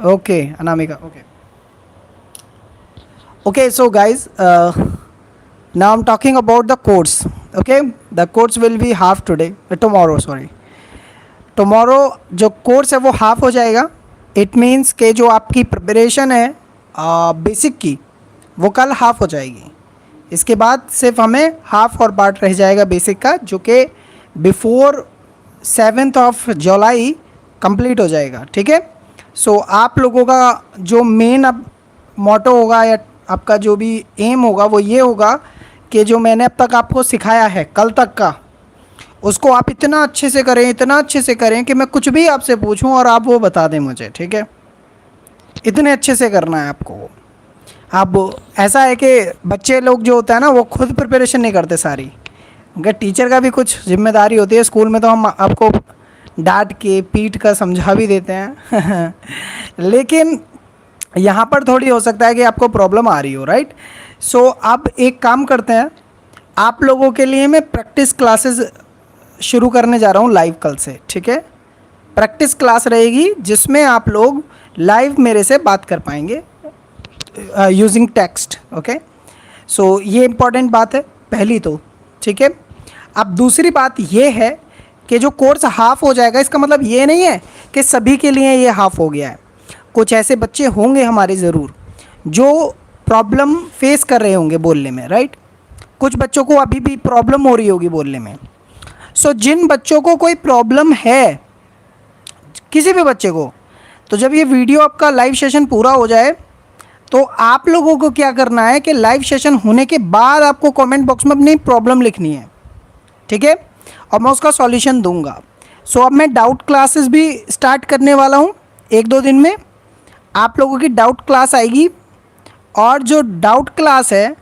Okay, Anamika. Okay. Okay, so guys, now I'm talking about the course. Okay, the course will be half today, tomorrow. Sorry, tomorrow जो course है वो half हो जाएगा. It means कि जो आपकी preparation है बेसिक की, वो कल हाफ हो जाएगी. इसके बाद सिर्फ हमें हाफ और पार्ट रह जाएगा बेसिक का, जो कि बिफोर 7 जुलाई कंप्लीट हो जाएगा. ठीक है. सो आप लोगों का जो मेन अब मोटो होगा या आपका जो भी एम होगा वो ये होगा कि जो मैंने अब तक आपको सिखाया है कल तक का, उसको आप इतना अच्छे से करें, इतना अच्छे से करें कि मैं कुछ भी आपसे पूछूं और आप वो बता दें मुझे. ठीक है. इतने अच्छे से करना है आपको. अब ऐसा है कि बच्चे लोग जो होता है ना, वो खुद प्रिपरेशन नहीं करते सारी. उनका टीचर का भी कुछ जिम्मेदारी होती है. स्कूल में तो हम आपको डांट के पीट कर समझा भी देते हैं लेकिन यहाँ पर थोड़ी हो सकता है कि आपको प्रॉब्लम आ रही हो. राइट. सो अब एक काम करते हैं, आप लोगों के लिए मैं प्रैक्टिस क्लासेस शुरू करने जा रहा हूँ लाइव कल से. ठीक है. प्रैक्टिस क्लास रहेगी जिसमें आप लोग लाइव मेरे से बात कर पाएंगे यूजिंग टेक्स्ट. ओके. सो ये इम्पॉर्टेंट बात है पहली तो. ठीक है. अब दूसरी बात ये है कि जो कोर्स हाफ हो जाएगा, इसका मतलब ये नहीं है कि सभी के लिए ये हाफ हो गया है. कुछ ऐसे बच्चे होंगे हमारे ज़रूर जो प्रॉब्लम फेस कर रहे होंगे बोलने में. राइट. कुछ बच्चों को अभी भी प्रॉब्लम हो रही होगी बोलने में. सो जिन बच्चों को कोई प्रॉब्लम है, किसी भी बच्चे को, तो जब ये वीडियो आपका लाइव सेशन पूरा हो जाए तो आप लोगों को क्या करना है कि लाइव सेशन होने के बाद आपको कमेंट बॉक्स में अपनी प्रॉब्लम लिखनी है. ठीक है. और मैं उसका सॉल्यूशन दूंगा. सो अब मैं डाउट क्लासेस भी स्टार्ट करने वाला हूँ 1-2 दिन में. आप लोगों की डाउट क्लास आएगी और जो डाउट क्लास है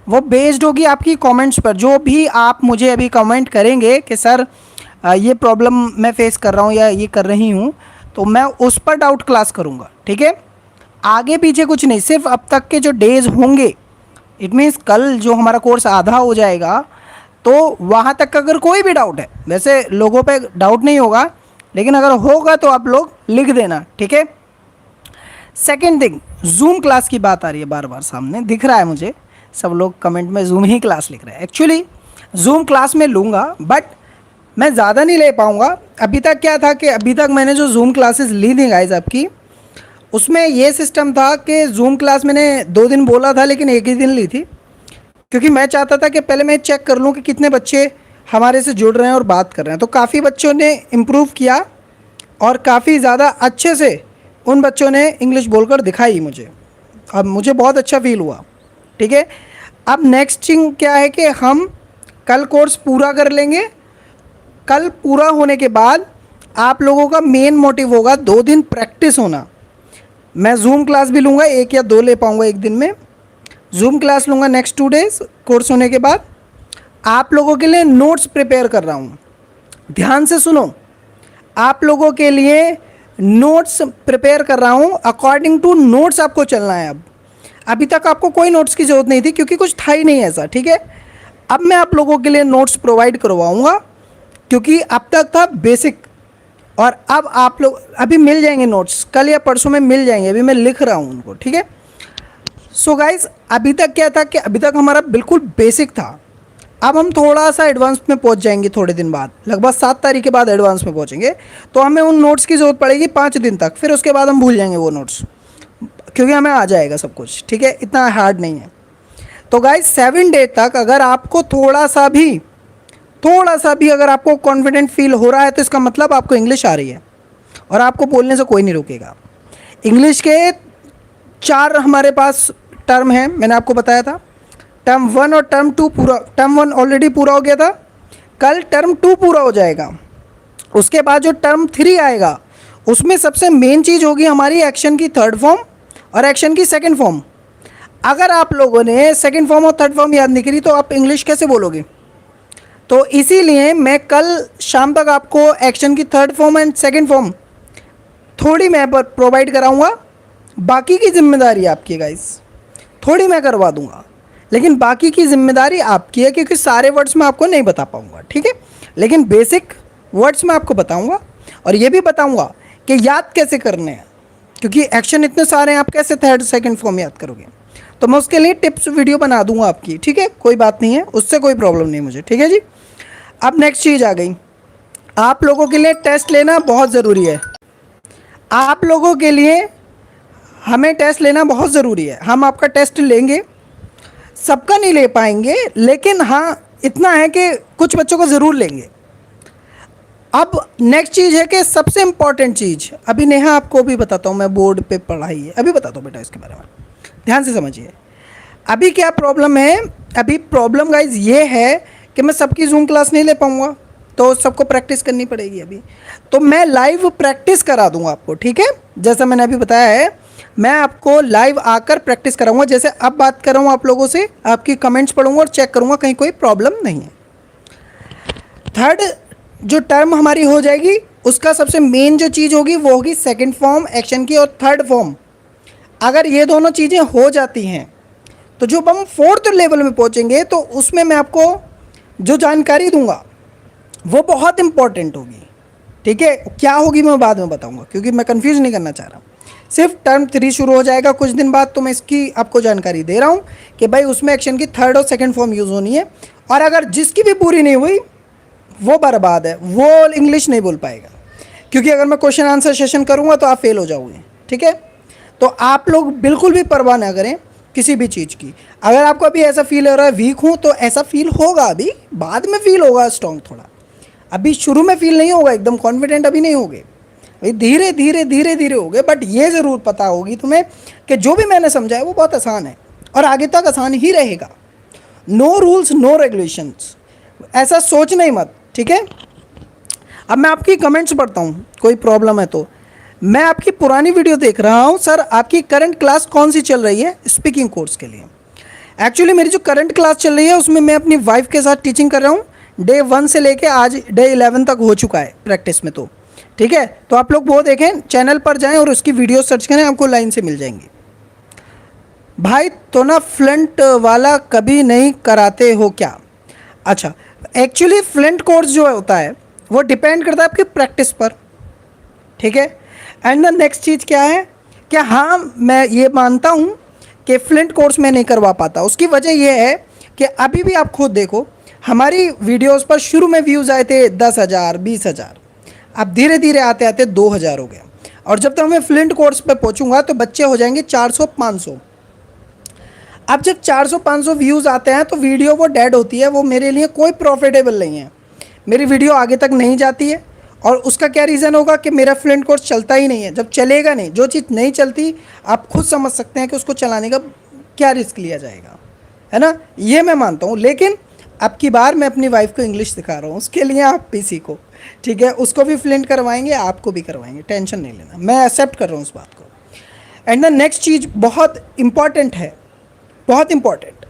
वो बेस्ड होगी आपकी कमेंट्स पर. जो भी आप मुझे अभी कमेंट करेंगे कि सर ये प्रॉब्लम मैं फेस कर रहा हूँ या ये कर रही हूँ, तो मैं उस पर डाउट क्लास करूँगा. ठीक है. आगे पीछे कुछ नहीं, सिर्फ अब तक के जो डेज़ होंगे. इट मीन्स कल जो हमारा कोर्स आधा हो जाएगा तो वहाँ तक का अगर कोई भी डाउट है, वैसे लोगों पे डाउट नहीं होगा, लेकिन अगर होगा तो आप लोग लिख देना. ठीक है. सेकेंड थिंग, जूम क्लास की बात आ रही है बार बार, सामने दिख रहा है मुझे. सब लोग कमेंट में जूम ही क्लास लिख रहे हैं. एक्चुअली जूम क्लास में लूँगा बट मैं ज़्यादा नहीं ले पाऊँगा. अभी तक क्या था कि अभी तक मैंने जो जूम क्लासेस ली थी गाइस आपकी, उसमें ये सिस्टम था कि जूम क्लास मैंने 2 दिन बोला था लेकिन एक ही दिन ली थी, क्योंकि मैं चाहता था कि पहले मैं चेक कर लूँ कि कितने बच्चे हमारे से जुड़ रहे हैं और बात कर रहे हैं. तो काफ़ी बच्चों ने इम्प्रूव किया और काफ़ी ज़्यादा अच्छे से उन बच्चों ने इंग्लिश बोलकर दिखाई मुझे. अब मुझे बहुत अच्छा फील हुआ. ठीक है. अब नेक्स्ट थिंग क्या है कि हम कल कोर्स पूरा कर लेंगे. कल पूरा होने के बाद आप लोगों का मेन मोटिव होगा 2 दिन प्रैक्टिस होना. मैं जूम क्लास भी लूँगा, 1 या 2 ले पाऊँगा एक दिन में. जूम क्लास लूँगा नेक्स्ट 2 डेज़ कोर्स होने के बाद. आप लोगों के लिए नोट्स प्रिपेयर कर रहा हूँ. ध्यान से सुनो, आप लोगों के लिए नोट्स प्रिपेयर कर रहा हूँ. अकॉर्डिंग टू नोट्स आपको चलना है. अब अभी तक आपको कोई नोट्स की ज़रूरत नहीं थी क्योंकि कुछ था ही नहीं ऐसा. ठीक है. अब मैं आप लोगों के लिए नोट्स प्रोवाइड करवाऊँगा क्योंकि अब तक था बेसिक, और अब आप लोग अभी मिल जाएंगे नोट्स, कल या परसों में मिल जाएंगे. अभी मैं लिख रहा हूँ उनको. ठीक है. सो गाइज, अभी तक क्या था कि अभी तक हमारा बिल्कुल बेसिक था. अब हम थोड़ा सा एडवांस में पहुंच जाएंगे थोड़े दिन बाद, लगभग 7 तारीख के बाद एडवांस में पहुंचेंगे. तो हमें उन नोट्स की ज़रूरत पड़ेगी 5 दिन तक, फिर उसके बाद हम भूल जाएंगे वो नोट्स, क्योंकि हमें आ जाएगा सब कुछ. ठीक है. इतना हार्ड नहीं है. तो गाइज 7 डे तक अगर आपको थोड़ा सा भी अगर आपको कॉन्फिडेंट फील हो रहा है तो इसका मतलब आपको इंग्लिश आ रही है और आपको बोलने से कोई नहीं रोकेगा. इंग्लिश के 4 हमारे पास टर्म हैं, मैंने आपको बताया था. टर्म 1 और टर्म 2 पूरा, टर्म 1 ऑलरेडी पूरा हो गया था. कल टर्म 2 पूरा हो जाएगा. उसके बाद जो टर्म 3 आएगा उसमें सबसे मेन चीज़ होगी हमारी एक्शन की 3rd फॉर्म और एक्शन की 2nd फॉर्म. अगर आप लोगों ने 2nd फॉर्म और 3rd फॉर्म याद नहीं करी तो आप इंग्लिश कैसे बोलोगे. तो इसीलिए मैं कल शाम तक आपको एक्शन की 3rd form and 2nd form थोड़ी मैं प्रोवाइड कराऊंगा. बाकी की जिम्मेदारी आपकी है गाइस. थोड़ी मैं करवा दूंगा लेकिन बाकी की जिम्मेदारी आपकी है, क्योंकि सारे वर्ड्स मैं आपको नहीं बता पाऊंगा. ठीक है. लेकिन बेसिक वर्ड्स मैं आपको बताऊंगा और ये भी बताऊंगा कि याद कैसे करने हैं. क्योंकि एक्शन इतने सारे हैं, आप कैसे थर्ड सेकंड फॉर्म याद करोगे। तो मैं उसके लिए टिप्स वीडियो बना दूंगा आपकी, ठीक है, कोई बात नहीं है, उससे कोई प्रॉब्लम नहीं मुझे, ठीक है जी। अब नेक्स्ट चीज़ आ गई, आप लोगों के लिए टेस्ट लेना बहुत ज़रूरी है। आप लोगों के लिए हमें टेस्ट लेना बहुत ज़रूरी है। हम आपका टेस्ट लेंगे, सबका नहीं ले पाएंगे, लेकिन हाँ इतना है कि कुछ बच्चों को ज़रूर लेंगे। अब नेक्स्ट चीज़ है कि सबसे इम्पॉर्टेंट चीज़, अभी नेहा आपको भी बताता हूँ, मैं बोर्ड पे पढ़ाई है, अभी बताता हूँ बेटा इसके बारे में, ध्यान से समझिए। अभी क्या प्रॉब्लम है, अभी प्रॉब्लम गाइज ये है कि मैं सबकी जूम क्लास नहीं ले पाऊँगा, तो सबको प्रैक्टिस करनी पड़ेगी अभी। तो मैं लाइव प्रैक्टिस करा दूंगा आपको, ठीक है, जैसा मैंने अभी बताया है, मैं आपको लाइव आकर प्रैक्टिस कराऊंगा। जैसे अब बात कर रहा हूँ आप लोगों से, आपकी कमेंट्स पढ़ूंगा और चेक करूंगा कहीं कोई प्रॉब्लम नहीं है। थर्ड जो टर्म हमारी हो जाएगी, उसका सबसे मेन जो चीज़ होगी वो होगी सेकंड फॉर्म एक्शन की और थर्ड फॉर्म। अगर ये दोनों चीज़ें हो जाती हैं तो जब हम फोर्थ लेवल में पहुंचेंगे तो उसमें मैं आपको जो जानकारी दूंगा वो बहुत इंपॉर्टेंट होगी, ठीक है। क्या होगी मैं बाद में बताऊंगा, क्योंकि मैं कंफ्यूज नहीं करना चाह रहा। सिर्फ टर्म 3 शुरू हो जाएगा कुछ दिन बाद, तो मैं इसकी आपको जानकारी दे रहा हूँ कि भाई उसमें एक्शन की थर्ड और सेकंड फॉर्म यूज़ होनी है। और अगर जिसकी भी पूरी नहीं हुई वो बर्बाद है, वो इंग्लिश नहीं बोल पाएगा, क्योंकि अगर मैं क्वेश्चन आंसर सेशन करूँगा तो आप फेल हो जाओगे, ठीक है। तो आप लोग बिल्कुल भी परवाह ना करें किसी भी चीज़ की। अगर आपको अभी ऐसा फील हो रहा है वीक हूँ, तो ऐसा फील होगा, अभी बाद में फील होगा स्ट्रॉन्ग थोड़ा, अभी शुरू में फील नहीं होगा एकदम कॉन्फिडेंट, अभी नहीं होगे भाई, धीरे धीरे धीरे धीरे होगे। बट ये ज़रूर पता होगी तुम्हें कि जो भी मैंने समझा है वो बहुत आसान है और आगे तक आसान ही रहेगा। नो रूल्स नो रेगुलेशंस, ऐसा सोचना ही मत, ठीक है। अब मैं आपकी कमेंट्स पढ़ता हूँ, कोई प्रॉब्लम है तो। मैं आपकी पुरानी वीडियो देख रहा हूँ सर, आपकी करंट क्लास कौन सी चल रही है स्पीकिंग कोर्स के लिए। एक्चुअली मेरी जो करंट क्लास चल रही है उसमें मैं अपनी वाइफ के साथ टीचिंग कर रहा हूँ। डे 1 से लेके आज डे 11 तक हो चुका है प्रैक्टिस में, तो ठीक है। तो आप लोग वो देखें, चैनल पर जाएं और उसकी वीडियो सर्च करें, आपको लाइन से मिल जाएंगी। भाई तो ना फ्लंट वाला कभी नहीं कराते हो क्या? अच्छा, एक्चुअली फ्लंट कोर्स जो होता है वो डिपेंड करता है आपकी प्रैक्टिस पर, ठीक है। एंड द नेक्स्ट चीज़ क्या है कि हाँ मैं ये मानता हूँ कि फ्लिंट कोर्स में नहीं करवा पाता। उसकी वजह यह है कि अभी भी आप खुद देखो, हमारी वीडियोस पर शुरू में व्यूज़ आए थे 10,000 20,000, अब धीरे धीरे आते आते 2,000 हो गया, और जब तक मैं फ्लिंट कोर्स पे पहुँचूंगा तो बच्चे हो जाएंगे 400-500। अब जब 400-500 व्यूज़ आते हैं तो वीडियो वो डेड होती है, वो मेरे लिए कोई प्रॉफिटेबल नहीं है, मेरी वीडियो आगे तक नहीं जाती है। और उसका क्या रीज़न होगा कि मेरा फ्लुएंट कोर्स चलता ही नहीं है। जब चलेगा नहीं, जो चीज़ नहीं चलती, आप खुद समझ सकते हैं कि उसको चलाने का क्या रिस्क लिया जाएगा, है ना, ये मैं मानता हूँ। लेकिन अब की बार मैं अपनी वाइफ को इंग्लिश सिखा रहा हूँ, उसके लिए आप भी सीखो, ठीक है। उसको भी फ्लुएंट करवाएंगे, आपको भी करवाएंगे, टेंशन नहीं लेना, मैं एक्सेप्ट कर रहा हूँ उस बात को। एंड द नेक्स्ट चीज़ बहुत इंपॉर्टेंट है, बहुत इंपॉर्टेंट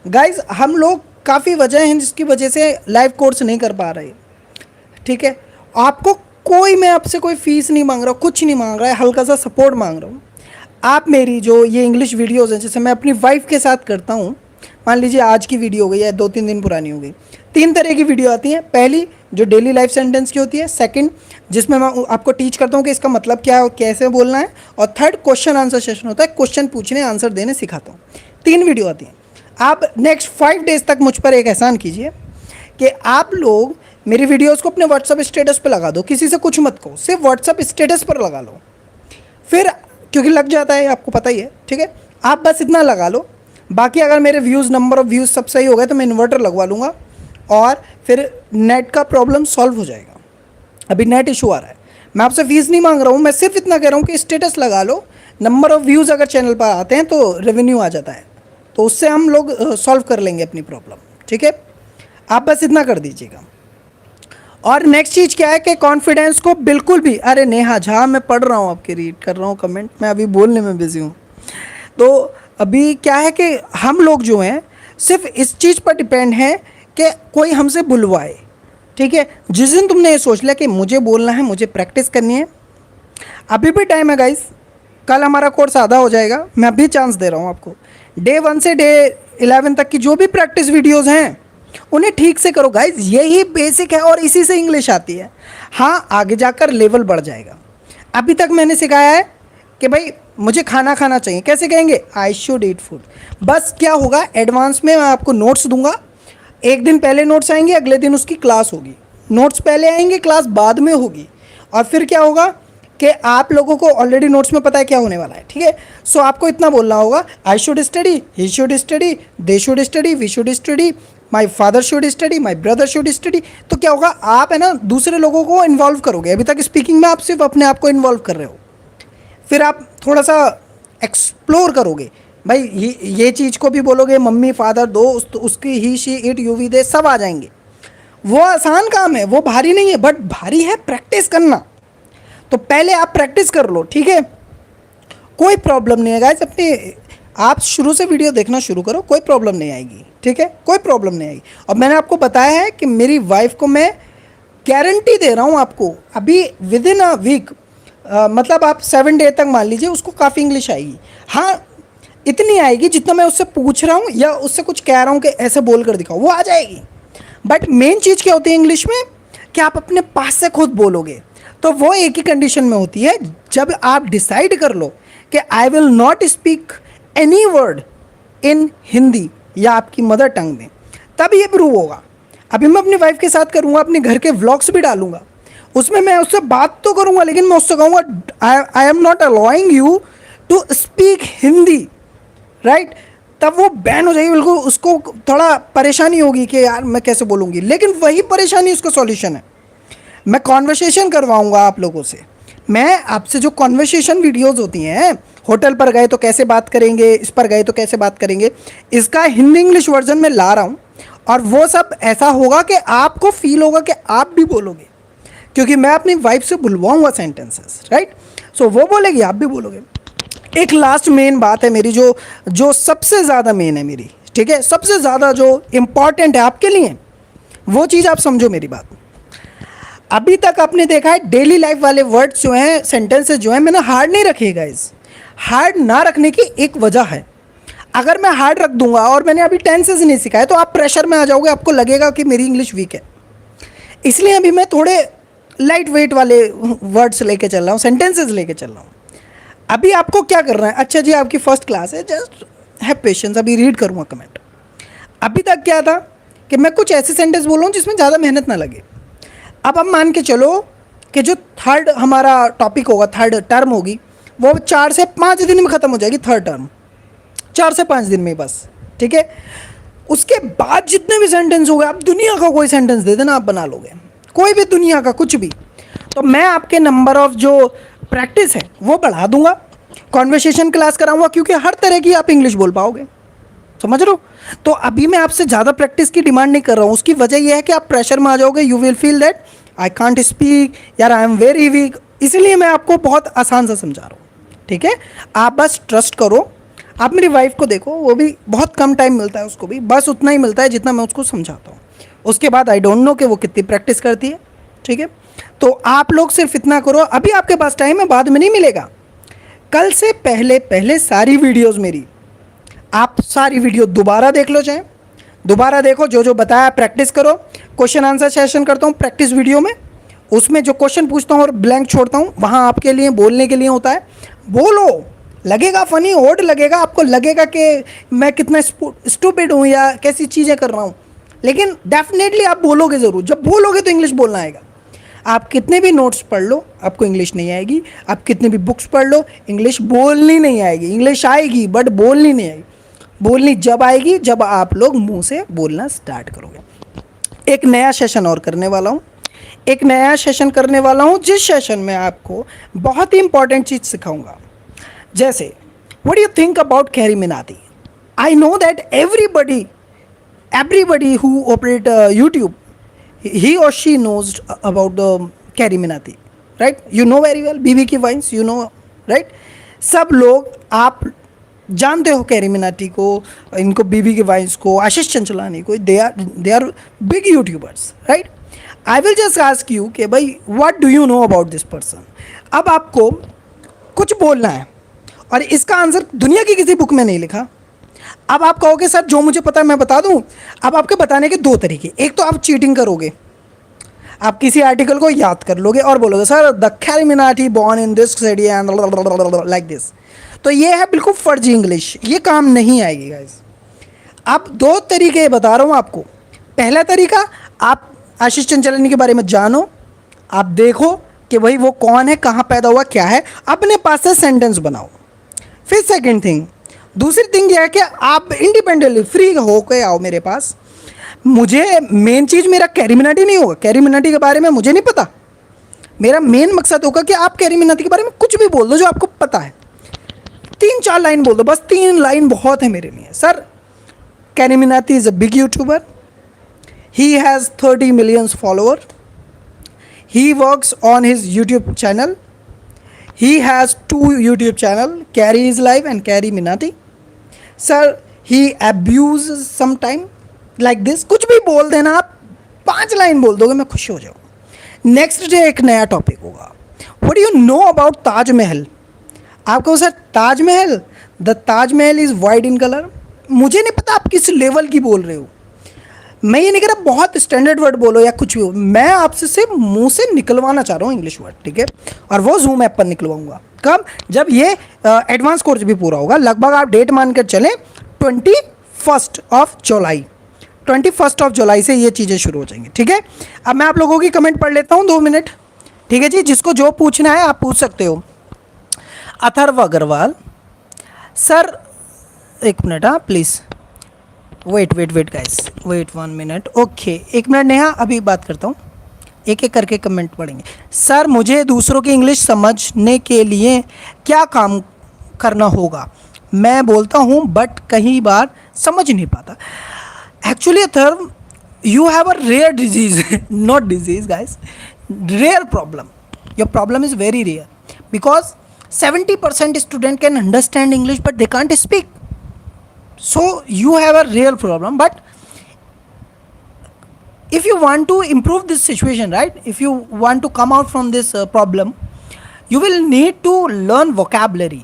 गाइज, हम लोग काफ़ी वजह हैं जिसकी वजह से लाइव कोर्स नहीं कर पा रहे, ठीक है। आपको कोई, मैं आपसे कोई फ़ीस नहीं मांग रहा हूँ, कुछ नहीं मांग रहा है, हल्का सा सपोर्ट मांग रहा हूँ। आप मेरी जो ये इंग्लिश वीडियोज़ हैं, जैसे मैं अपनी वाइफ के साथ करता हूँ, मान लीजिए आज की वीडियो हो गई या 2-3 दिन पुरानी हो गई, 3 तरह की वीडियो आती हैं। पहली जो डेली लाइफ सेंटेंस की होती है, सेकंड जिसमें मैं आपको टीच करता हूँ कि इसका मतलब क्या है, कैसे बोलना है, और थर्ड क्वेश्चन आंसर सेशन होता है, क्वेश्चन पूछने आंसर देने सिखाता हूँ। 3 वीडियो आती हैं। आप नेक्स्ट 5 डेज़ तक मुझ पर एक एहसान कीजिए कि आप लोग मेरी वीडियोस को अपने व्हाट्सअप स्टेटस पे लगा दो, किसी से कुछ मत कहो, सिर्फ व्हाट्सअप स्टेटस पर लगा लो, फिर क्योंकि लग जाता है, आपको पता ही है, ठीक है। आप बस इतना लगा लो, बाकी अगर मेरे व्यूज़, नंबर ऑफ व्यूज़ सब सही हो गए तो मैं इन्वर्टर लगवा लूँगा और फिर नेट का प्रॉब्लम सॉल्व हो जाएगा। अभी नेट इशू आ रहा है, मैं आपसे फीस नहीं मांग रहा हूँ, मैं सिर्फ इतना कह रहा हूँ कि स्टेटस लगा लो, नंबर ऑफ़ व्यूज़ अगर चैनल पर आते हैं तो रेवेन्यू आ जाता है, तो उससे हम लोग सॉल्व कर लेंगे अपनी प्रॉब्लम, ठीक है। आप बस इतना कर दीजिएगा। और नेक्स्ट चीज़ क्या है कि कॉन्फिडेंस को बिल्कुल भी, अरे नेहा झा मैं पढ़ रहा हूँ, आपके रीड कर रहा हूँ कमेंट, मैं अभी बोलने में बिजी हूँ। तो अभी क्या है कि हम लोग जो हैं सिर्फ इस चीज़ पर डिपेंड हैं कि कोई हमसे बुलवाए, ठीक है। जिस दिन तुमने ये सोच लिया कि मुझे बोलना है, मुझे प्रैक्टिस करनी है, अभी भी टाइम है गाइस, कल हमारा कोर्स आधा हो जाएगा, मैं अभी चांस दे रहा हूँ आपको। डे 1 से डे 11 तक की जो भी प्रैक्टिस वीडियोज़ हैं उन्हें ठीक से करो गाइज, यही बेसिक है और इसी से इंग्लिश आती है। हाँ आगे जाकर लेवल बढ़ जाएगा। अभी तक मैंने सिखाया है कि भाई मुझे खाना खाना चाहिए, कैसे कहेंगे? I should eat food. बस क्या होगा, एडवांस में मैं आपको नोट्स दूंगा, एक दिन पहले नोट्स आएंगे, अगले दिन उसकी क्लास होगी। नोट्स पहले आएंगे, क्लास बाद में होगी। और फिर क्या होगा कि आप लोगों को ऑलरेडी नोट्स में पता है क्या होने वाला है, ठीक है। सो आपको इतना बोलना होगा, I should study, he should study, they should study, we should study, my father should study, my brother should study. तो क्या होगा, आप है ना दूसरे लोगों को इन्वॉल्व करोगे। अभी तक स्पीकिंग में आप सिर्फ अपने आप को इन्वॉल्व कर रहे हो, फिर आप थोड़ा सा एक्सप्लोर करोगे, भाई ये चीज़ को भी बोलोगे, मम्मी फादर दोस्त उसकी ही शी इट यू वी दे सब आ जाएंगे। वो आसान काम है, वो भारी नहीं है, बट भारी है प्रैक्टिस करना। तो पहले आप प्रैक्टिस कर लो, ठीक है। कोई प्रॉब्लम नहीं है गाइस, अपने आप शुरू से वीडियो देखना शुरू करो, कोई प्रॉब्लम नहीं आएगी, ठीक है, कोई प्रॉब्लम नहीं आएगी। और मैंने आपको बताया है कि मेरी वाइफ को मैं गारंटी दे रहा हूँ आपको, अभी विद इन अ वीक, मतलब आप 7 डे तक मान लीजिए, उसको काफ़ी इंग्लिश आएगी। हाँ, इतनी आएगी जितना मैं उससे पूछ रहा हूँ या उससे कुछ कह रहा हूँ कि ऐसे बोल कर दिखाओ, वो आ जाएगी। बट मेन चीज़ क्या होती है इंग्लिश में, कि आप अपने पास से खुद बोलोगे। तो वो एक ही कंडीशन में होती है, जब आप डिसाइड कर लो कि I will not speak any word in Hindi या आपकी मदर टंग में, तब ये प्रूव होगा। अभी मैं अपनी वाइफ के साथ करूँगा, अपने घर के व्लॉग्स भी डालूंगा, उसमें मैं उससे बात तो करूँगा, लेकिन मैं उससे कहूँगा I am not allowing you to speak Hindi, right. तब वो बैन हो जाएगी बिल्कुल, उसको थोड़ा परेशानी होगी कि यार मैं कैसे बोलूँगी, लेकिन वही परेशानी उसका सॉल्यूशन है। मैं कॉन्वर्सेशन करवाऊँगा आप लोगों से, मैं आपसे जो कॉन्वर्सेशन वीडियोज़ होती हैं, होटल पर गए तो कैसे बात करेंगे, इस पर गए तो कैसे बात करेंगे, इसका हिंदी इंग्लिश वर्जन में ला रहा हूँ। और वो सब ऐसा होगा कि आपको फील होगा कि आप भी बोलोगे, क्योंकि मैं अपनी वाइफ से बुलवाऊँगा सेंटेंसेस, राइट। सो वो बोलेगी, आप भी बोलोगे। एक लास्ट मेन बात है मेरी, जो सबसे ज़्यादा मेन है मेरी, ठीक है, सबसे ज़्यादा जो इम्पॉर्टेंट है आपके लिए, वो चीज़ आप समझो मेरी बात। अभी तक आपने देखा है डेली लाइफ वाले वर्ड्स जो हैं, सेंटेंसेस जो हैं, मैंने हार्ड नहीं रखे गाइस। हार्ड ना रखने की एक वजह है, अगर मैं हार्ड रख दूंगा और मैंने अभी टेंसेस नहीं सिखाए तो आप प्रेशर में आ जाओगे, आपको लगेगा कि मेरी इंग्लिश वीक है। इसलिए अभी मैं थोड़े लाइट वेट वाले वर्ड्स लेके चल रहा हूँ, सेंटेंसेस लेके चल रहा हूँ। अभी आपको क्या करना है, अच्छा जी आपकी फर्स्ट क्लास है, जस्ट हैव पेशेंस, अभी रीड करूँगा कमेंट। अभी तक क्या था कि मैं कुछ ऐसे सेंटेंस बोल रहा हूँ जिसमें ज़्यादा मेहनत ना लगे। अब हम मान के चलो कि जो थर्ड हमारा टॉपिक होगा, थर्ड टर्म होगी, वो 4 से 5 दिन में ख़त्म हो जाएगी। थर्ड टर्म 4 से 5 दिन में बस, ठीक है। उसके बाद जितने भी सेंटेंस हो गए, आप दुनिया का कोई सेंटेंस दे देना, आप बना लोगे, कोई भी दुनिया का कुछ भी। तो मैं आपके नंबर ऑफ जो प्रैक्टिस है वो बढ़ा दूंगा, कॉन्वर्सेशन क्लास कराऊंगा, क्योंकि हर तरह की आप इंग्लिश बोल पाओगे, समझ रहे हो। तो अभी मैं आपसे ज़्यादा प्रैक्टिस की डिमांड नहीं कर रहा हूँ, उसकी वजह यह है कि आप प्रेशर में आ जाओगे, you will feel that I can't speak, यार आई एम वेरी वीक। इसलिए मैं आपको बहुत आसान सा समझा रहा हूँ, ठीक है। आप बस ट्रस्ट करो, आप मेरी वाइफ को देखो, वो भी बहुत कम टाइम मिलता है उसको भी, बस उतना ही मिलता है जितना मैं उसको समझाता हूँ। उसके बाद आई डोंट नो कि वो कितनी प्रैक्टिस करती है, ठीक है। तो आप लोग सिर्फ इतना करो, अभी आपके पास टाइम है, बाद में नहीं मिलेगा। कल से पहले पहले सारी वीडियोस मेरी, आप सारी वीडियो दोबारा देख लो, चाहे दोबारा देखो, जो जो बताया प्रैक्टिस करो। क्वेश्चन आंसर सेशन करता हूँ प्रैक्टिस वीडियो में, उसमें जो क्वेश्चन पूछता हूँ और ब्लैंक छोड़ता हूँ, वहाँ आपके लिए बोलने के लिए होता है। बोलो, लगेगा फनी, ओड लगेगा, आपको लगेगा कि मैं कितना स्टूपिड हूँ या कैसी चीज़ें कर रहा हूँ, लेकिन डेफिनेटली आप बोलोगे ज़रूर। जब बोलोगे तो इंग्लिश बोलना आएगा। आप कितने भी नोट्स पढ़ लो, आपको इंग्लिश नहीं आएगी। आप कितने भी बुक्स पढ़ लो, इंग्लिश बोलनी नहीं आएगी। इंग्लिश आएगी बट बोलनी नहीं आएगी। बोलनी जब आएगी जब आप लोग मुंह से बोलना स्टार्ट करोगे। एक नया सेशन और करने वाला हूँ, एक नया सेशन करने वाला हूँ, जिस सेशन में आपको बहुत ही इंपॉर्टेंट चीज़ सिखाऊंगा। जैसे what do you think about carry Minati? I know that everybody who operate YouTube, he or she knows about the Carrie Minati, right? You know very well, बीबी की वाइन्स, you know, right? सब लोग आप जानते हो carry Minati को, इनको बीबी की wines को, आशीष चंचलानी को, they are big YouTubers, right? I will just ask you कि भाई what do you know about this person. अब आपको कुछ बोलना है और इसका आंसर दुनिया की किसी बुक में नहीं लिखा। अब आप कहोगे सर जो मुझे पता है मैं बता दूं। अब आपके बताने के 2 तरीके, एक तो आप चीटिंग करोगे, आप किसी आर्टिकल को याद कर लोगे और बोलोगे sir the CarryMinati born in this city and like this. तो ये है बिल्कुल फर्जी इंग्लिश, ये काम नहीं आएगी गाइस। अब दो तरीके बता रहा हूँ आपको। पहला तरीका, आप आशीष चंचलानी के बारे में जानो, आप देखो कि भाई वो कौन है, कहाँ पैदा हुआ, क्या है, अपने पास से सेंटेंस बनाओ। फिर सेकंड थिंग, दूसरी थिंग यह है कि आप इंडिपेंडेंटली फ्री होकर आओ मेरे पास। मुझे मेन चीज़ मेरा कैरिमिनाटी नहीं होगा, कैरिमिनाटी के बारे में मुझे नहीं पता। मेरा मेन मकसद होगा कि आप कैरिमिनाटी के बारे में कुछ भी बोल दो जो आपको पता है, 3-4 लाइन बोल दो, बस 3 लाइन बहुत है मेरे लिए। Sir CarryMinati is a big YouTuber, he has 30 million followers, he works on his YouTube channel, he has 2 YouTube channel, Carry His Life and Carry Minati. Sir, he abuses sometime like this। कुछ भी बोल देना आप, 5 line बोल दोगे मैं खुश हो जाऊँ। नेक्स्ट डे एक नया टॉपिक होगा। What do you know about Taj Mahal? आपको sir Taj Mahal, the Taj Mahal is white in colour. मुझे नहीं पता आप किस लेवल की बोल रहे हो। मैं ये नहीं कह रहा बहुत स्टैंडर्ड वर्ड बोलो या कुछ भी हो, मैं आपसे सिर्फ मुंह से निकलवाना चाह रहा हूँ इंग्लिश वर्ड, ठीक है। और वो जूम ऐप पर निकलवाऊंगा कब, जब ये एडवांस कोर्स भी पूरा होगा। लगभग आप डेट मान कर चलें 21 जुलाई, 21 जुलाई से ये चीज़ें शुरू हो जाएंगी, ठीक है। अब मैं आप लोगों की कमेंट पढ़ लेता हूँ 2 मिनट, ठीक है जी। जिसको जो पूछना है आप पूछ सकते हो। अथर्व अग्रवाल, सर 1 मिनट, हाँ please wait guys, wait 1 minute, okay 1 minute Neha, अभी बात करता हूँ, एक एक करके कमेंट पढ़ेंगे। सर मुझे दूसरों की इंग्लिश समझने के लिए क्या काम करना होगा? मैं बोलता हूँ बट कई बार समझ नहीं पाता। Actually Atharva, you have a rare disease, not disease guys, rare problem. Your problem is very rare because 70% student can understand English but they can't speak. So you have a real problem, but if you want to improve this situation, right, if you want to come out from this problem, you will need to learn vocabulary,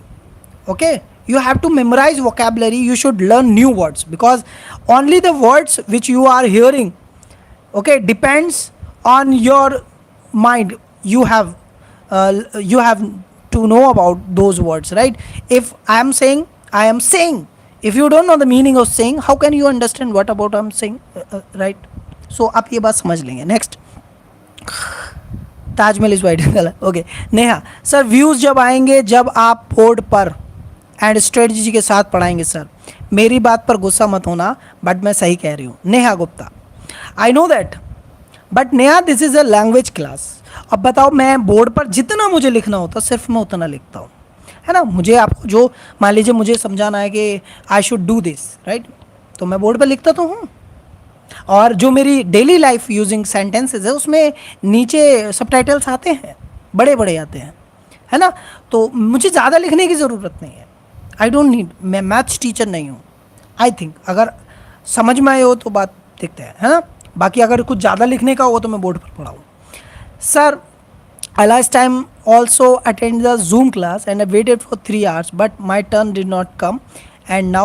okay? You have to memorize vocabulary, you should learn new words, because only the words which you are hearing, okay, depends on your mind. You have to know about those words, right? If I am saying, if you don't know the meaning of saying, how can you understand what about I'm saying, right? So आप ये बात समझ लेंगे। Next, Taj Mahal is white colour, okay. Neha, sir views जब आएंगे जब आप board पर एंड स्ट्रेटजी के साथ पढ़ाएंगे। सर मेरी बात पर गुस्सा मत होना, बट मैं सही कह रही हूँ। Neha Gupta, I know that, but Neha this is a language class. अब बताओ, मैं बोर्ड पर जितना मुझे लिखना होता सिर्फ मैं उतना लिखता हूँ, है ना। मुझे आपको जो मान लीजिए मुझे समझाना है कि I should do this, right, तो मैं बोर्ड पर लिखता तो हूँ। और जो मेरी डेली लाइफ यूजिंग सेंटेंसेस है उसमें नीचे सबटाइटल्स आते हैं, बड़े बड़े आते हैं, है ना। तो मुझे ज़्यादा लिखने की ज़रूरत नहीं है, आई डोंट नीड। मैं मैथ्स टीचर नहीं हूँ। आई थिंक अगर समझ में आए हो तो बात देखते हैं, है ना। बाकी अगर कुछ ज़्यादा लिखने का हो तो मैं बोर्ड पर पढ़ाऊँ। Sir I last time also attended the Zoom class and I waited for 3 hours, but my turn did not come. And now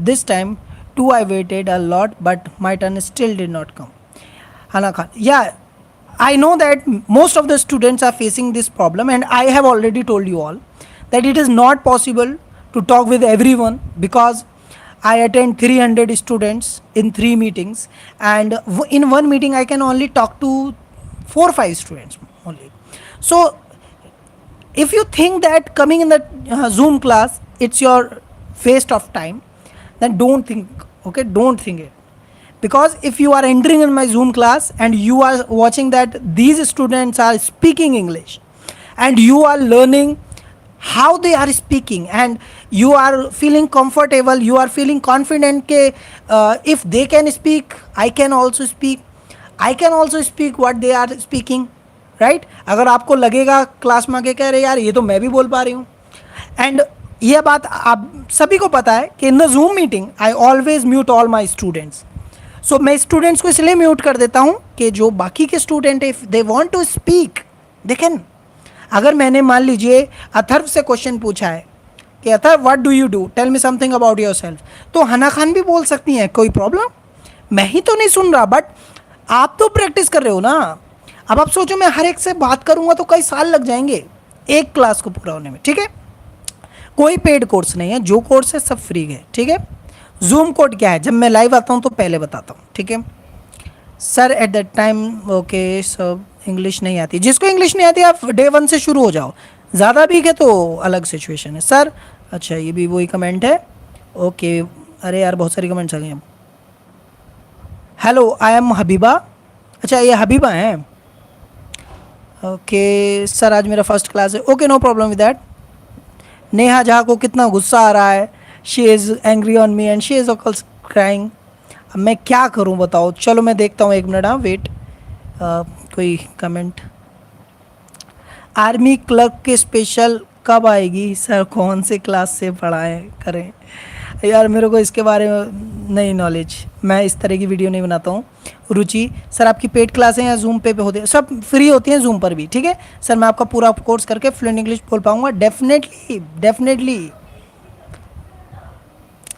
this time too I waited a lot, but my turn still did not come. Hana Khan, yeah, I know that most of the students are facing this problem, and I have already told you all that it is not possible to talk with everyone because I attend 300 students in 3 meetings, and in one meeting I can only talk to 4-5 students only. So if you think that coming in the Zoom class it's your waste of time, then don't think, okay, don't think it. Because if you are entering in my Zoom class and you are watching that these students are speaking English and you are learning how they are speaking and you are feeling comfortable, you are feeling confident ke if they can speak, I can also speak, I can also speak what they are speaking, right. अगर आपको लगेगा class में आके कह रहे यार ये तो मैं भी बोल पा रही हूँ, एंड ये बात आप सभी को पता है कि in the Zoom meeting I always mute all my students. So मैं स्टूडेंट्स को इसलिए म्यूट कर देता हूँ कि जो बाकी के स्टूडेंट है, if they want to speak they can. अगर मैंने मान लीजिए अथर्व से क्वेश्चन पूछा है कि Atharva what do you do, tell me something about yourself, तो हना खान भी बोल सकती हैं, कोई प्रॉब्लम। मैं ही तो नहीं सुन रहा, बट आप तो प्रैक्टिस कर रहे हो ना। अब आप सोचो मैं हर एक से बात करूँगा तो कई साल लग जाएंगे एक क्लास को पूरा होने में, ठीक है। कोई पेड कोर्स नहीं है, जो कोर्स है सब फ्री है, ठीक है। जूम कोड क्या है, जब मैं लाइव आता हूँ तो पहले बताता हूँ, ठीक है। Sir at that time okay सब इंग्लिश नहीं आती, जिसको इंग्लिश नहीं आती आप डे 1 से शुरू हो जाओ, ज़्यादा वीक है तो अलग सिचुएशन है सर। अच्छा ये भी वही कमेंट है, ओके। अरे यार बहुत सारी कमेंट्स आ गई हैं। हेलो आई एम हबीबा, अच्छा ये हबीबा हैं, ओके सर आज मेरा फर्स्ट क्लास है, okay no problem with that. Neha Jha को कितना गुस्सा आ रहा है, she is angry on me and she is also crying. अब मैं क्या करूं बताओ, चलो मैं देखता हूँ, एक मिनट, हाँ वेट। कोई कमेंट, आर्मी क्लर्क के स्पेशल कब आएगी सर, कौन से क्लास से पढ़ाएं करें। यार मेरे को इसके बारे में नहीं नॉलेज, मैं इस तरह की वीडियो नहीं बनाता हूँ। रुचि सर आपकी पेड क्लासें या जूम पे होती है, सब फ्री होती हैं जूम पर भी, ठीक है सर। मैं आपका पूरा कोर्स करके फ्लुएंट इंग्लिश बोल पाऊँगा, डेफिनेटली डेफिनेटली।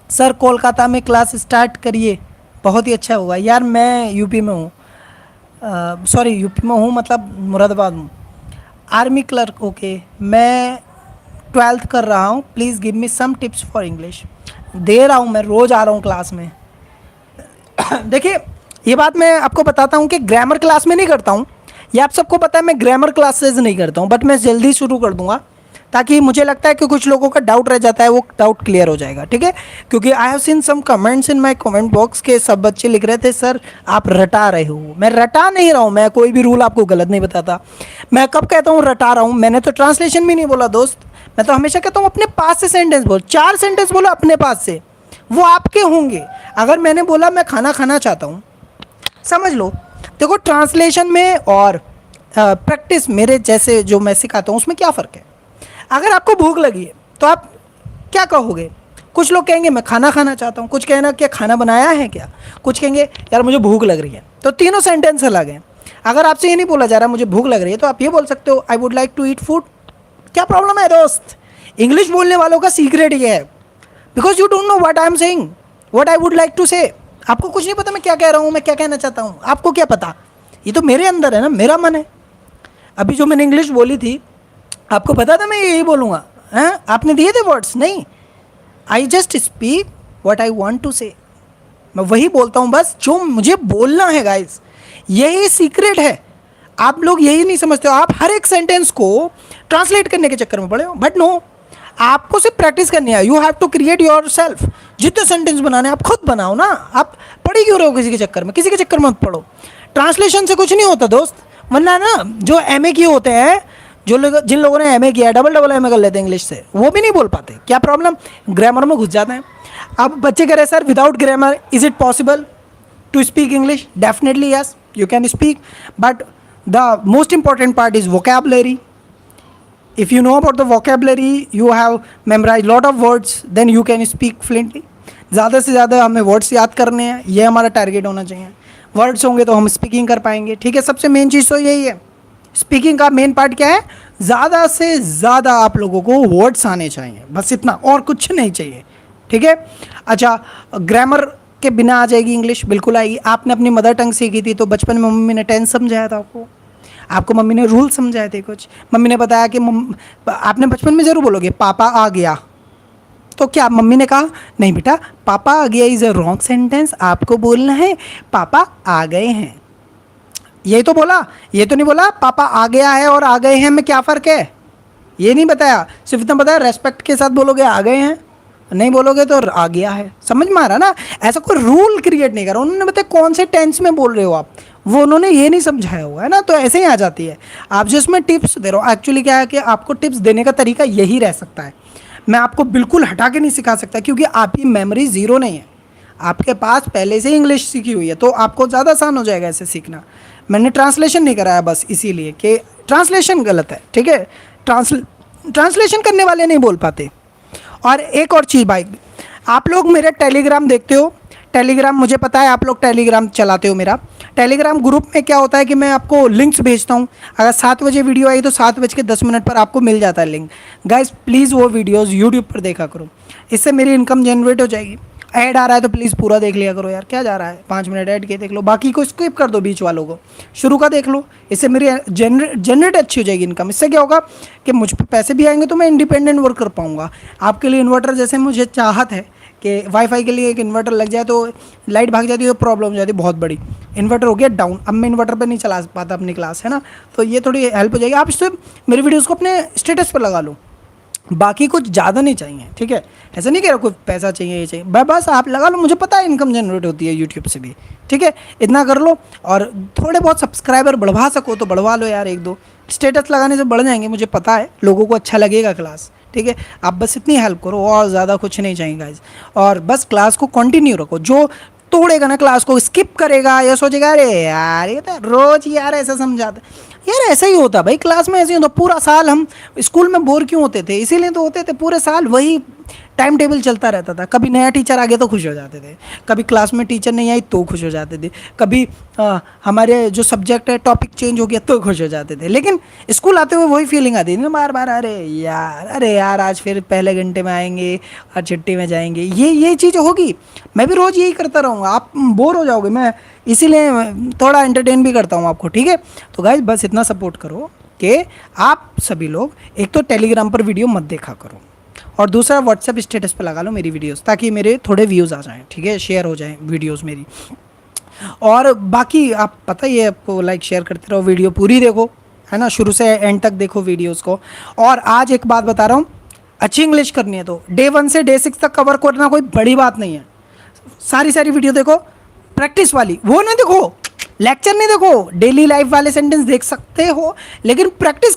सर कोलकाता में क्लास स्टार्ट करिए, बहुत ही अच्छा होगा। यार मैं यूपी में हूँ, सॉरी यूपी में हूँ मतलब मुरादाबाद हूँ। आर्मी क्लर्क, ओके मैं 12th कर रहा हूँ, please give me some tips for English. दे रहा हूँ, मैं रोज़ आ रहा हूँ क्लास में। देखिए ये बात मैं आपको बताता हूँ कि ग्रामर क्लास में नहीं करता हूँ, ये आप सबको पता है, मैं ग्रामर क्लासेस नहीं करता हूँ, बट मैं जल्दी शुरू कर दूंगा, ताकि मुझे लगता है कि कुछ लोगों का डाउट रह जाता है, वो डाउट क्लियर हो जाएगा, ठीक है। क्योंकि I have seen some comments in my comment box के सब बच्चे लिख रहे थे सर आप रटा रहे हो। मैं रटा नहीं रहा हूँ, मैं कोई भी रूल आपको गलत नहीं बताता। मैं कब कहता हूँ रटा रहा हूँ, मैंने तो ट्रांसलेशन भी नहीं बोला दोस्त, मैं तो हमेशा कहता हूँ अपने पास से सेंटेंस बोल, 4 सेंटेंस बोलो अपने पास से, वो आपके होंगे। अगर मैंने बोला मैं खाना खाना चाहता हूँ, समझ लो, देखो ट्रांसलेशन में और प्रैक्टिस मेरे जैसे जो मैं सिखाता हूँ उसमें क्या फ़र्क है। अगर आपको भूख लगी है तो आप क्या कहोगे, कुछ लोग कहेंगे मैं खाना खाना चाहता हूँ, कुछ कहना क्या खाना बनाया है क्या, कुछ कहेंगे यार मुझे भूख लग रही है, तो तीनों सेंटेंस अलग हैं। अगर आपसे ये नहीं बोला जा रहा मुझे भूख लग रही है, तो आप ये बोल सकते हो I would like to eat food. क्या प्रॉब्लम है दोस्त, इंग्लिश बोलने वालों का सीक्रेट ये है, because you don't know what I am saying, what I would like to say. आपको कुछ नहीं पता मैं क्या कह रहा हूँ, मैं क्या कहना चाहता हूँ, आपको क्या पता, ये तो मेरे अंदर है ना, मेरा मन है। अभी जो मैंने इंग्लिश बोली थी आपको पता था मैं यही बोलूँगा, हैं आपने दिए थे वर्ड्स, नहीं, I just speak what I want to say, मैं वही बोलता हूँ बस जो मुझे बोलना है गाइस, यही सीक्रेट है। आप लोग यही नहीं समझते हो, आप हर एक सेंटेंस को ट्रांसलेट करने के चक्कर में पड़े हो, बट नो, आपको सिर्फ प्रैक्टिस करनी है, you have to create yourself. जितने सेंटेंस बनाने आप खुद बनाओ ना, आप पढ़ी क्यों रहे हो किसी के चक्कर में, किसी के चक्कर में मत पढ़ो। ट्रांसलेशन से कुछ नहीं होता दोस्त, वरना ना जो एमए किए होते हैं, जो लोग जिन लोगों ने एमए किया है डबल एमए कर लेते हैं इंग्लिश से, वो भी नहीं बोल पाते, क्या प्रॉब्लम, ग्रामर में घुस जाते हैं। अब बच्चे कह रहे हैं sir without grammar is it possible to speak English, definitely yes you can speak, but the most important part is vocabulary. if you know about the vocabulary, you have memorized lot of words, then you can speak fluently। ज़्यादा से ज़्यादा हमें words याद करने हैं, ये हमारा target होना चाहिए। वर्ड्स होंगे तो हम स्पीकिंग कर पाएंगे, ठीक है। सबसे मेन चीज़ तो यही है, स्पीकिंग का मेन पार्ट क्या है, ज़्यादा से ज़्यादा आप लोगों को वर्ड्स आने चाहिए, बस इतना, और कुछ नहीं चाहिए, ठीक है। अच्छा ग्रामर के बिना आ जाएगी इंग्लिश, बिल्कुल आएगी। आपने अपनी मदर टंग सीखी थी तो बचपन में मम्मी ने टेंस समझाया था आपको मम्मी ने रूल समझाए थे, कुछ मम्मी ने बताया कि आपने बचपन में ज़रूर बोलोगे पापा आ गया, तो क्या मम्मी ने कहा नहीं बेटा पापा आ गया इज़ अ रॉन्ग सेंटेंस, आपको बोलना है पापा आ गए हैं। ये तो बोला, ये तो नहीं बोला पापा आ गया है और आ गए हैं में क्या फ़र्क है, ये नहीं बताया, सिर्फ इतना बताया रेस्पेक्ट के साथ बोलोगे आ गए हैं, नहीं बोलोगे तो आ गया है। समझ में आ रहा ना, ऐसा कोई रूल क्रिएट नहीं करा उन्होंने, बताया कौन से टेंस में बोल रहे हो आप, वो उन्होंने ये नहीं समझाया हुआ है ना, तो ऐसे ही आ जाती है। आप जिसमें टिप्स दे रहा हूँ, एक्चुअली क्या है कि आपको टिप्स देने का तरीका यही रह सकता है, मैं आपको बिल्कुल हटा के नहीं सिखा सकता, क्योंकि आपकी मेमोरी ज़ीरो नहीं है, आपके पास पहले से इंग्लिश सीखी हुई है, तो आपको ज़्यादा आसान हो जाएगा ऐसे सीखना। मैंने ट्रांसलेशन नहीं कराया बस इसीलिए कि ट्रांसलेशन गलत है, ठीक है, ट्रांसलेशन करने वाले नहीं बोल पाते। और एक और चीज़ भाई, आप लोग मेरे टेलीग्राम देखते हो, टेलीग्राम मुझे पता है आप लोग टेलीग्राम चलाते हो, मेरा टेलीग्राम ग्रुप में क्या होता है कि मैं आपको लिंक्स भेजता हूँ, अगर 7 बजे वीडियो आई तो 7:10 पर आपको मिल जाता है लिंक। गाइस प्लीज़ वो वीडियोस यूट्यूब पर देखा करो, इससे मेरी इनकम जनरेट हो जाएगी। ऐड आ रहा है तो प्लीज़ पूरा देख लिया करो यार, क्या जा रहा है, 5 मिनट ऐड के देख लो, बाकी को स्किप कर दो, बीच वालों को शुरू का देख लो। इससे मेरी जनरेट अच्छी हो जाएगी इनकम। इससे क्या होगा कि मुझ पर पैसे भी आएंगे तो मैं इंडिपेंडेंट वर्क कर पाऊँगा। आपके लिए इन्वर्टर जैसे मुझे चाहत है कि वाईफाई के लिए एक इन्वर्टर लग जाए तो लाइट भाग जाती है तो प्रॉब्लम हो जाती है बहुत बड़ी। इन्वर्टर हो गया डाउन, अब मैं इन्वर्टर पे नहीं चला पाता अपनी क्लास, है ना, तो ये थोड़ी हेल्प हो जाएगी। आप इससे मेरी वीडियोज़ को अपने स्टेटस पर लगा लो, बाकी कुछ ज़्यादा नहीं चाहिए, ठीक है। ऐसा नहीं कह रहा कोई पैसा चाहिए ये चाहिए, बस आप लगा लो, मुझे पता है इनकम जनरेट होती है यूट्यूब से भी, ठीक है। इतना कर लो, और थोड़े बहुत सब्सक्राइबर बढ़वा सको तो बढ़वा लो यार, 1-2 स्टेटस लगाने से बढ़ जाएंगे, मुझे पता है लोगों को अच्छा लगेगा क्लास, ठीक है। आप बस इतनी हेल्प करो, और ज़्यादा कुछ नहीं चाहिए गाइज। और बस क्लास को कंटिन्यू रखो। जो तोड़ेगा ना क्लास को, स्किप करेगा या सोचेगा अरे यार ये तो रोज़ यार ऐसा समझाते, यार ऐसा ही होता भाई, क्लास में ऐसे ही होता। पूरा साल हम स्कूल में बोर क्यों होते थे, इसीलिए तो होते थे, पूरे साल वही टाइम टेबल चलता रहता था। कभी नया टीचर आ गया तो खुश हो जाते थे, कभी क्लास में टीचर नहीं आई तो खुश हो जाते थे, कभी हमारे जो सब्जेक्ट है टॉपिक चेंज हो गया तो खुश हो जाते थे। लेकिन स्कूल आते हुए वही फीलिंग आती थी ना बार बार, अरे यार आज फिर पहले घंटे में आएंगे और छुट्टी में जाएंगे, ये चीज़ होगी। मैं भी रोज़ यही करता रहूँगा, आप बोर हो जाओगे। मैं इसीलिए थोड़ा एंटरटेन भी करता हूँ आपको, ठीक है। तो गाइज बस इतना सपोर्ट करो कि आप सभी लोग एक तो टेलीग्राम पर वीडियो मत देखा करो, और दूसरा व्हाट्सएप स्टेटस पे लगा लो मेरी वीडियोस, ताकि मेरे थोड़े व्यूज़ आ जाएं, ठीक है, शेयर हो जाएं वीडियोस मेरी। और बाकी आप पता ही है, आपको लाइक शेयर करते रहो, वीडियो पूरी देखो, है ना, शुरू से एंड तक देखो वीडियोस को। और आज एक बात बता रहा हूँ, अच्छी इंग्लिश करनी है तो डे 1 से डे 6 तक कवर करना कोई बड़ी बात नहीं है। सारी वीडियो देखो, प्रैक्टिस वाली वो ना देखो, लेक्चर नहीं देखो, डेली लाइफ वाले सेंटेंस देख सकते हो, लेकिन प्रैक्टिस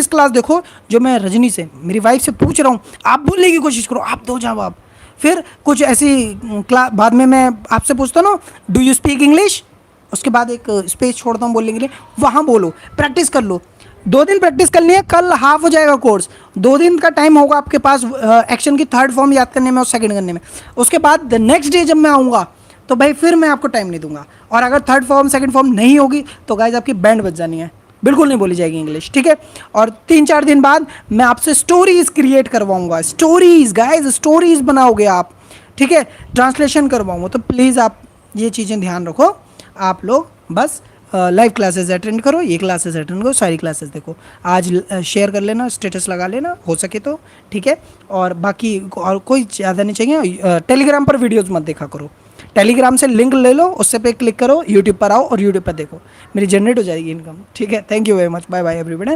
क्लास देखो। जो मैं रजनी से, मेरी वाइफ से पूछ रहा हूँ, आप बोलने की कोशिश करो, आप दो जवाब। फिर कुछ ऐसी क्लास बाद में मैं आपसे पूछता हूँ ना, डू यू स्पीक इंग्लिश, उसके बाद एक स्पेस छोड़ता हूँ बोलने के लिए, वहाँ बोलो, प्रैक्टिस कर लो। 2 दिन प्रैक्टिस करनी है, कल हाफ हो जाएगा कोर्स। 2 दिन का टाइम होगा आपके पास एक्शन की 3rd फॉर्म याद करने में और 2nd करने में। उसके बाद नेक्स्ट डे जब मैं आऊँगा तो भाई फिर मैं आपको टाइम नहीं दूंगा। और अगर 3rd फॉर्म 2nd फॉर्म नहीं होगी तो गाइज आपकी बैंड बज जानी है, बिल्कुल नहीं बोली जाएगी इंग्लिश, ठीक है। और 3-4 दिन बाद मैं आपसे स्टोरीज क्रिएट करवाऊंगा, स्टोरीज गाइज, स्टोरीज बनाओगे आप, ठीक है, ट्रांसलेशन करवाऊंगा। तो प्लीज़ आप ये चीज़ें ध्यान रखो। आप लोग बस लाइव क्लासेस अटेंड करो, ये क्लासेस अटेंड करो, सारी क्लासेस देखो। आज शेयर कर लेना, स्टेटस लगा लेना हो सके तो, ठीक है। और बाकी और कोई ज़्यादा नहीं चाहिए। टेलीग्राम पर वीडियोज़ मत देखा करो, टेलीग्राम से लिंक ले लो, उससे पे क्लिक करो, यूट्यूब पर आओ और यूट्यूब पर देखो, मेरी जनरेट हो जाएगी इनकम, ठीक है। Thank you very much, bye bye everybody.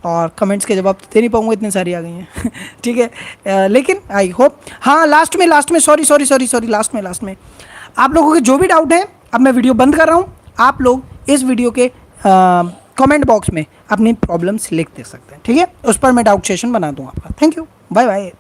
और कमेंट्स के जवाब तो दे नहीं पाऊंगा, इतनी सारी आ गई हैं ठीक है। लेकिन आई होप, हाँ लास्ट में सॉरी लास्ट में आप लोगों के जो भी डाउट है, अब मैं वीडियो बंद कर रहा हूँ, आप लोग इस वीडियो के कमेंट बॉक्स में अपनी प्रॉब्लम्स लिख दे सकते हैं, ठीक है। उस पर मैं डाउट सेशन बना दूँ आपका। Thank you, bye bye.